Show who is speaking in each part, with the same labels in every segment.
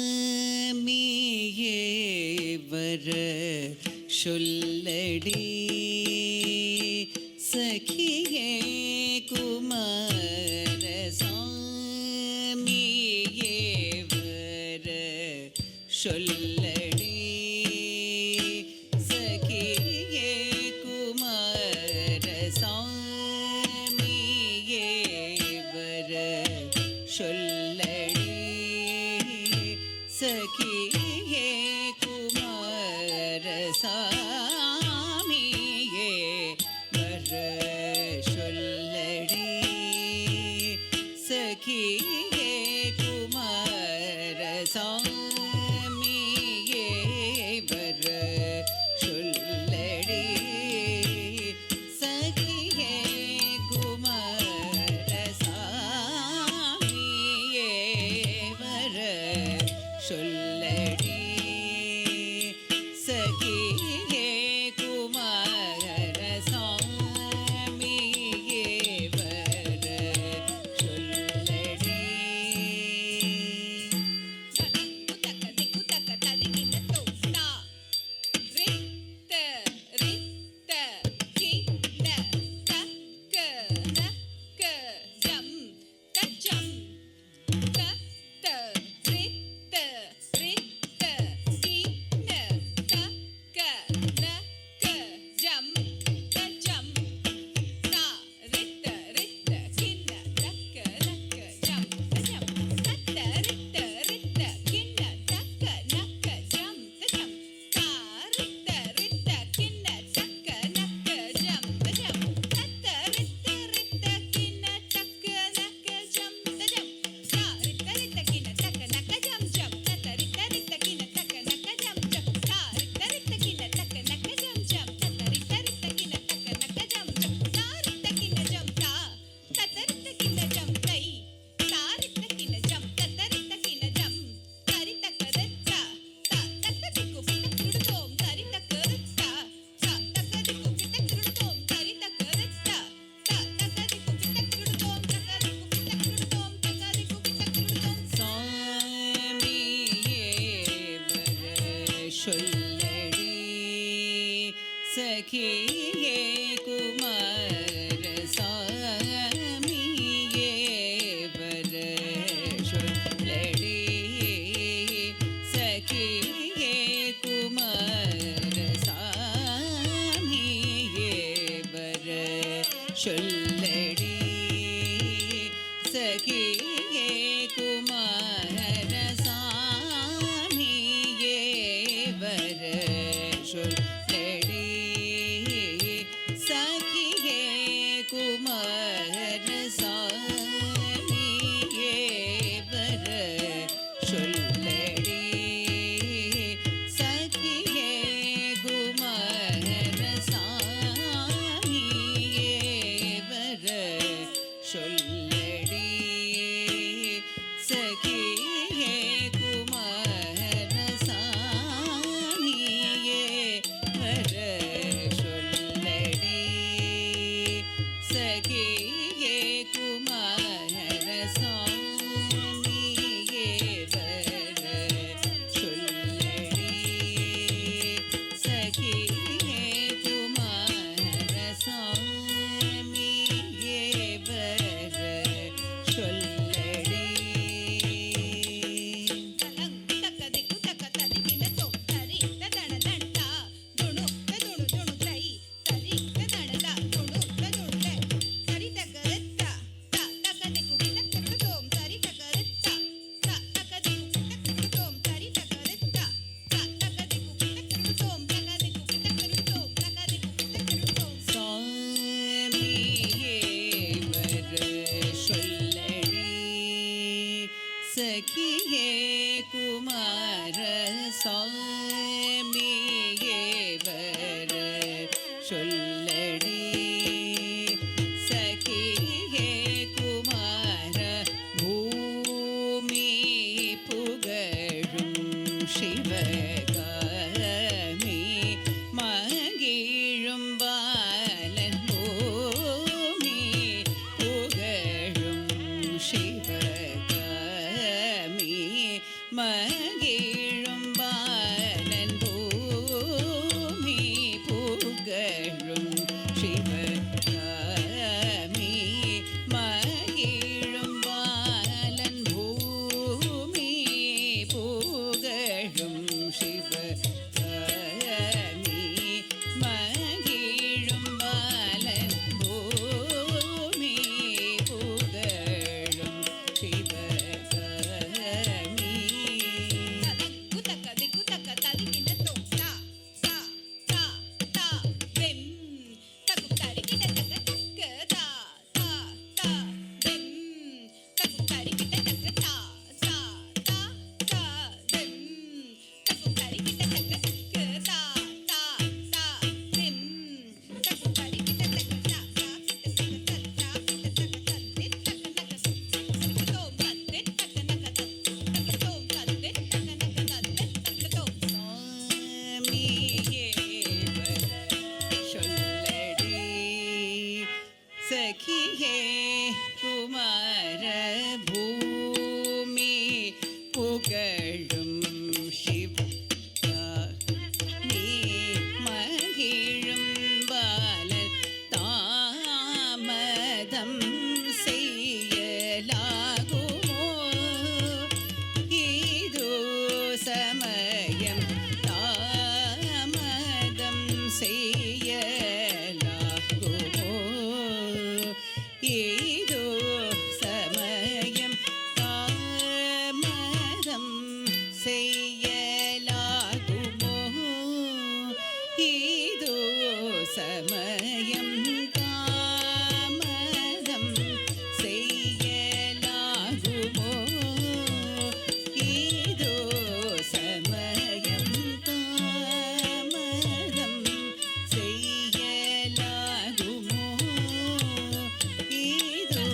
Speaker 1: சாமியே வர சொல்லடி சகியே குமார சாமியே வர சொல்லடி சகியே குமார சாமியே வர சொல்லடி சகியே குமார சாமியே வர சொல்லடி சகியே குமார சாமியே வர சொல்லடி சகியே குமார சாமியே வர சொல்லடி சகியே குமார சாமியே வர சொல்லடி சொல்லடி சகியே குமார சாமியே வர சொல்லடி சகியே குமார சாமியே வர சொல்லடி சகியே குமார சாமியே வர சொல்லடி சகியே குமார சாமியே வர சொல்லடி சகியே குமார சாமியே வர சொல்லடி சகியே குமார சாமியே வர சொல்லடி சகியே குமார சாமியே வர சொல்லடி சகியே குமார சாமியே வர சொல்லடி சகியே குமார சாமியே வர சொல்லடி சகியே குமார பூமி புகழும் சிவகாமி மகிழும் பாலன் பூமி புகழும் சிவகாமி மகிழும் பாலன் பூமி புகழும் சிவகாமி மகிழும் பாலன் பூமி புகழும் சிவகாமி மகிழும் பாலன் பூமி புகழும் சிவகாமி சகியே குமார பூமி புகழும் சிவகாமி மகிழும் பாலன் தாமதம் செய்யலாகுமோ இதோ சமயம் தாமதம் செய்யலாகுமோ ஏதோ சமயம் தாமதம் செய்யலாகுமோ ஏதோ சமயம் தாமதம் செய்யலாகுமோ ஏதோ சமயம் தாமதம் செய்யலாகுமோ ஏதோ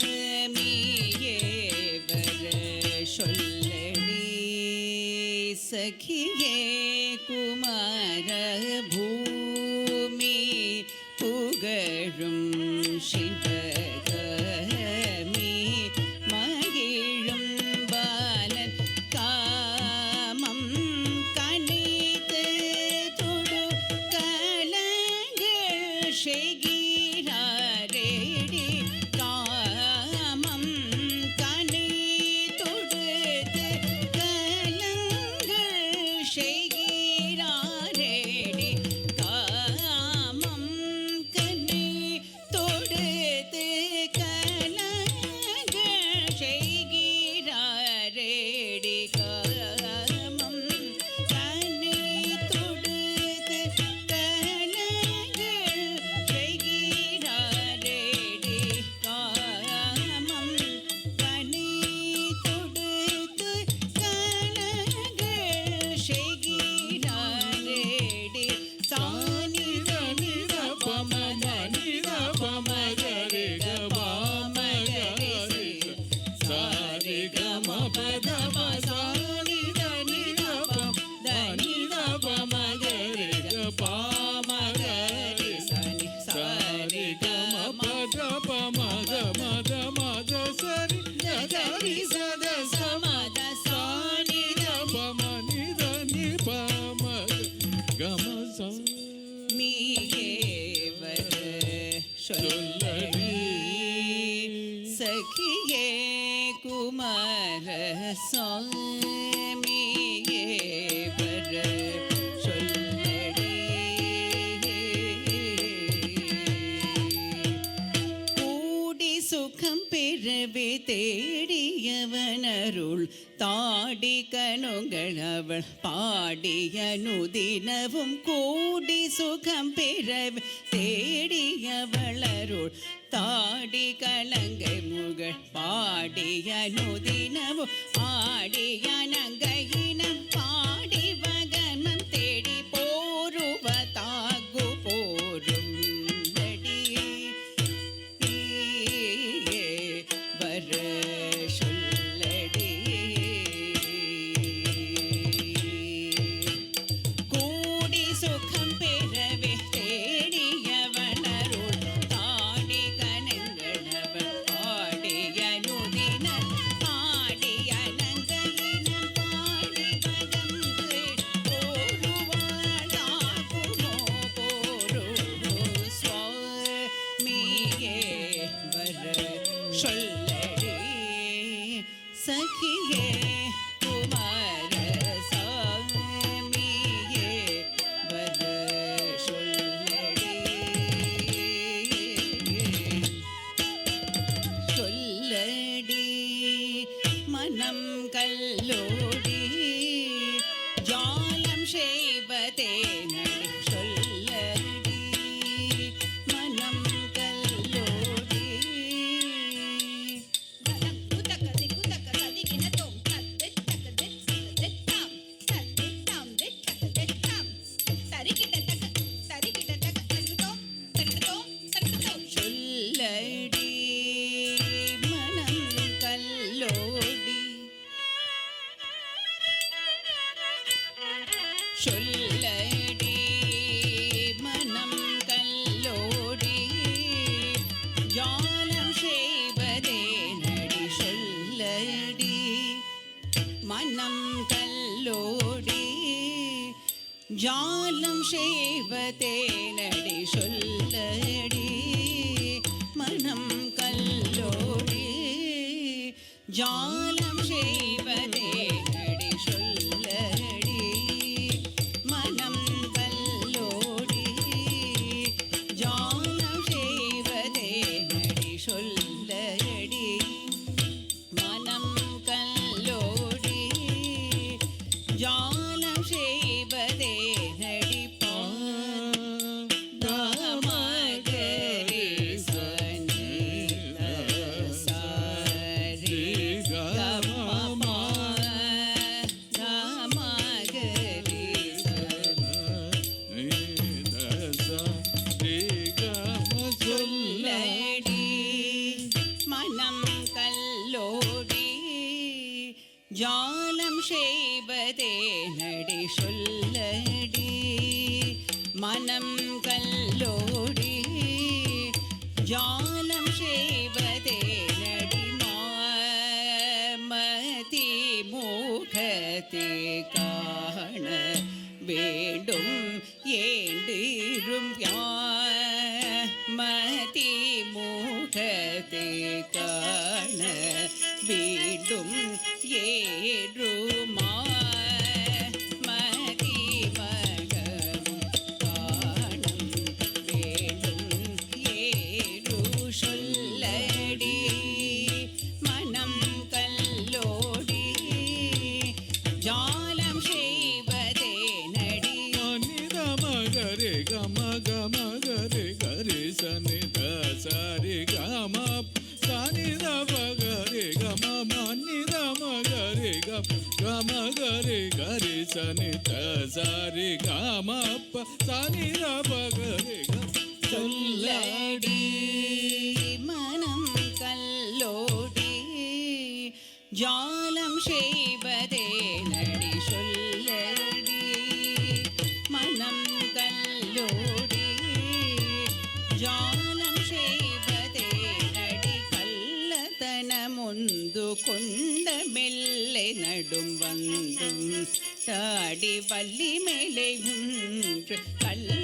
Speaker 1: சுவாமியே வர சொல்லடி சகியே குமார பூமி புகழும் சிவகாமி மகிழும் பாலன் காமம் கனித்து தொடு கலங்கள் செய்கிறாரேடி காமம் கனி தொடுத்து கலங்கள் செய்கிறாரேடி காமம் கனி தொடுத்து கலங்கள் செய்கிறாரேடி காமம் கனி தொடுத்து கலங்கள் செய்கிறாரேடி காமம் கனி தொடுத்து கலங்கள் செய்கிறாரேடி சானி நித பமத நித பமகரி கபமகரி சாரி கம பத சானி நித பம நித பமகரி கபமகரி சானி சாரி கம பத பமத மத மத சரி கரி சத சமத சானி பம நித நி பம கம மீயே வர சொல்லடி சகியே குமார சாமியே வர சொல்லடி கூடி சுகம் பெற பெறவே தேடியவனருள் தாடி கணுங்களவள் பாடிய நுதினவும் கூடி சுகம் பெறவே தேடியவளருள் தாடி கலங்கை முகழ் பாடிய நுதினவும் ஆடிய நங்கையினம் பாடி வகனம் தேடி போருவ தாகு போரும் நடி வர சொல்லடி கூடி சுகம் பெறவே தேடியவனருள் தாடி கனங்களவள் பாடிய நுதின ஆடிய நங்கையினம் பாடி வகம் போருவாளாகுமோ போரு சுவாமியே வர சொல்லடி சகியே குமார சாமியே வர சொல்லடி சொல்லடி மனம் கல்லோடி ஜாலம் செய்வதே நடி சொல்லடி மனம் கல்லோடி சொல்லடி மனம் கல்லோடி சொல்லடி மனம் கல்லோடி ஜாலம் செய்வதே நடி சொல்லடி மனம் கல்லோடி ஜாலம் செய்வதே நடி சொல்லடி மனம் கல்லோடி ஜாலம் செய்வதே நடி சொல்லடி மனம் கல்லோடி ஜாலம் செய்வதே நடி சொல்லடி மனம் கல்லோடி ஜாலம் செய்வதே நடி தாமகரி சனி சாரி கமமா தாமகரி சொல்லடி மனம் கல்லோடி ஜாலம் செய்வதே நடி சொல்லடி மனம் கல்லோடி ஜாலம் செய்வதே நடி மாமதி முகத்தை காண வேண்டும் ஏண்டிரும் மதி முகத்தை காண வேண்டும் ஏறுமா மதி மகமும் காணும் வேண்டும் ஏறு சொல்லடி மனம் கல்லோடி ஜாலம் செய்வதே நடி
Speaker 2: மகரி கம கம கரி கரி சனி த சரி கம சனி த பகரி கம மனி த மகரி கம கரி கரி சனி த சரி கம ப சனி த பகரி
Speaker 1: சொல்லடி மனம் கல்லோடி ஜாலம் செய்வதே நடி சொல்லடி மனம் கல்லோடி ஜாலம் செய்வதே நடி கள்ளத்தனமுந்து கொண்ட மெல்லை நடும் வந்தும் தாடி வள்ளி மேலே கல்ல